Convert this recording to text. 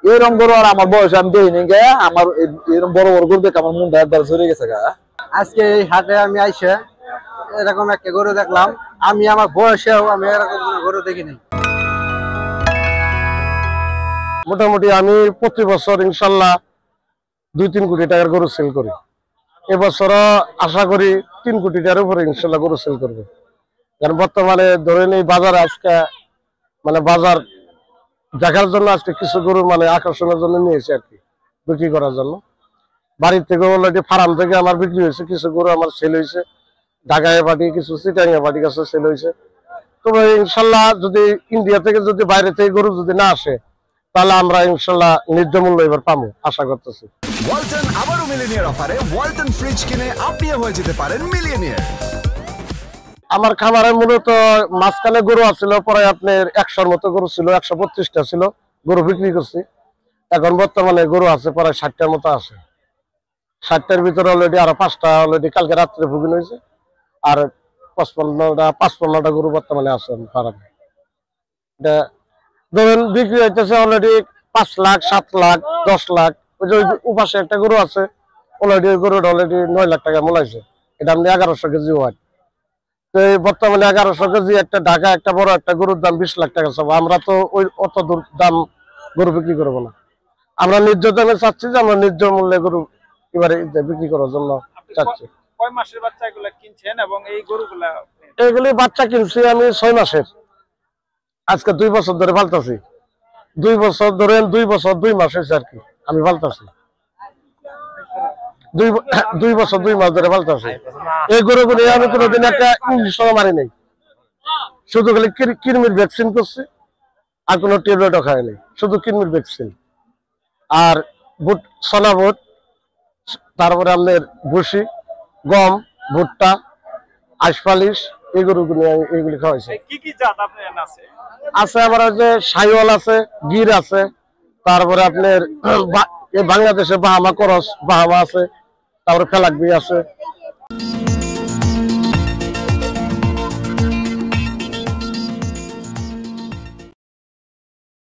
এরকম গরু আর আমার বয়সে আমি দেখিনি গে। আমার এরকম বড় বড় গরু দেখে আমার মনটা একবার চলে গেছে গা। আজকে এই হাটে আমি আইসে এরকম একটা গরু দেখলাম, আমি আমার বয়সেও আমি এরকম গরু দেখিনি। মোটামুটি আমি প্রতি বছর ইনশাল্লাহ 2-3 কোটি টাকার গরু সেল করি। এবছরও আশা করি 3 কোটি টাকার উপরে ইনশাল্লাহ গরু সেল করবে। কারণ বর্তমানে ধরেন এই বাজার আজকে মানে বাজার দেখার জন্য আজকে কিছু গরু মানে আকর্ষণের জন্য নিয়েছে আর কি, বিক্রি করার জন্য। বাড়ির থেকে অলরেডি ফার্ম থেকে আমার বিক্রি হয়েছে, কিছু গরু আমার সেল হয়েছে, ঢাকায় পাটি কিছু চিটাঙ্গে পাটি কাছে সেল হয়েছে। তবে ইনশাল্লাহ যদি ইন্ডিয়া থেকে যদি বাইরে থেকে গরু যদি না আসে তাহলে আমরা ইনশাল্লাহ ন্যায্য মূল্য এবার পাবো আশা করতেছি। ওয়ালটন আবারও মিলিয়নিয়ার অফারে ওয়ালটন ফ্রিজ কিনে আপনিও হয়ে যেতে পারেন মিলিয়নিয়ার। আমার খামারে মূলত মাঝখানে গরু আছিল, পরে আপনার 100-র মতো গরু ছিল, 125টা ছিল, গরু বিক্রি করছি। এখন বর্তমানে গরু আছে প্রায় 60টার মতো আছে। 60টার ভিতরে অলরেডি আরো 5টা অলরেডি কালকে রাত্রে বুকিং হয়েছে, আর 55টা গরু বর্তমানে আছে ফার্মে। এটা ধরেন বিক্রি হইতেছে অলরেডি 5 লাখ, 7 লাখ, 10 লাখ। ওই যে উপাসে একটা গরু আছে অলরেডি, ওই গরুটা অলরেডি 9 লাখ টাকা মূলাইছে। এটা আপনি 1100 কেজি ওয়াট। তো বর্তমানে 1100 কেজি একটা ঢাকা একটা বড় একটা গরুর দাম 20 লাখ টাকা সব। আমরা তো ওই অত দূর দাম গরু বিক্রি করবো না। আমরা ন্যায্য দামে চাচ্ছি, যে আমরা ন্যায্য মূল্যে গরু এবারে বিক্রি করার জন্য চাচ্ছি। কয় মাসের বাচ্চা এগুলা কিনছেন এবং এই গরুগুলা? এগুলি বাচ্চা কিনছি আমি 6 মাসের, আজকে 2 বছর ধরে পালতাছি। 2 বছর ধরেন 2 বছর 2 মাস হয়েছে আর কি আমি পালতাছি। 2 বছর 2 মাস ধরে পালতাছি। এই গরুগুলি আমি কোনোদিন একটা ইঞ্জেকশন মারি নাই, শুধু খালি কৃমির ভ্যাকসিন করছি, আর কোনো ট্যাবলেটও খাই নাই, শুধু কৃমির ভ্যাকসিন। আর বুট, সোনা বুট, তারপরে আপনার ভুসি, গম, ভুট্টা, আইসপালিশ, এই গরুগুলি এইগুলি খাওয়াইছে। কি কি জাত আপনার আছে? আছে আমার যে সাইওয়াল আছে, গির আছে, তারপরে আপনার বাংলাদেশে বাহামা করস বাহামা আছে, তারপরে ফেলাকবি আছে।